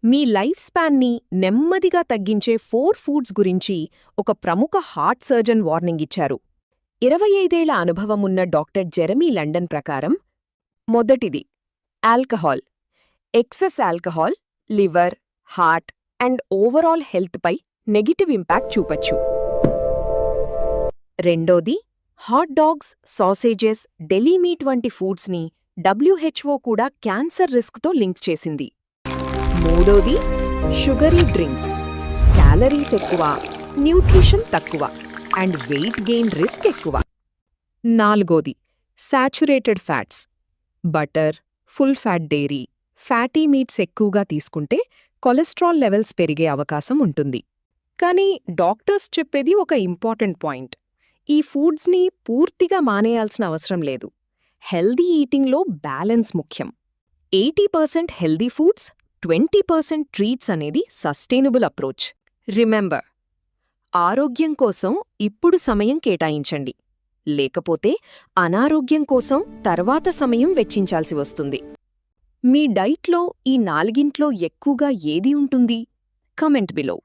మీ life స్పాన్ని నెమ్మదిగా తగ్గించే 4 foods గురించి ఒక ప్రముఖ హార్ట్ సర్జన్ వార్నింగ్ ఇచ్చారు. 25 ఏళ్ల అనుభవమున్న డాక్టర్ జెరమీ లండన్ ప్రకారం, మొదటిది alcohol. Excess alcohol liver, heart and overall హెల్త్పై నెగటివ్ ఇంపాక్ట్ చూపచ్చు. రెండోది hot dogs, sausages, deli meat వంటి ఫుడ్స్ని WHO కూడా క్యాన్సర్ రిస్క్తో లింక్ చేసింది. మూడోది షుగరీ డ్రింక్స్. క్యాలరీస్ ఎక్కువ, న్యూట్రిషన్ తక్కువ అండ్ వెయిట్ గెయిన్ రిస్క్ ఎక్కువ. నాలుగోది saturated fats. Butter, full fat dairy, fatty meats ఎక్కువగా తీసుకుంటే కొలెస్ట్రాల్ లెవెల్స్ పెరిగే అవకాశం ఉంటుంది. కానీ డాక్టర్స్ చెప్పేది ఒక ఇంపార్టెంట్ పాయింట్. ఈ ఫుడ్స్ని పూర్తిగా మానేయాల్సిన అవసరం లేదు. హెల్దీ ఈటింగ్లో బ్యాలెన్స్ ముఖ్యం. 80% హెల్దీ ఫుడ్స్, 20% ట్రీట్స్ అనేది సస్టైనబుల్ అప్రోచ్. రిమెంబర్, ఆరోగ్యం కోసం ఇప్పుడు సమయం కేటాయించండి, లేకపోతే అనారోగ్యం కోసం తర్వాత సమయం వెచ్చించాల్సి వస్తుంది. మీ డైట్లో ఈ 4గింట్లో ఎక్కువగా ఏది ఉంటుంది? Comment below.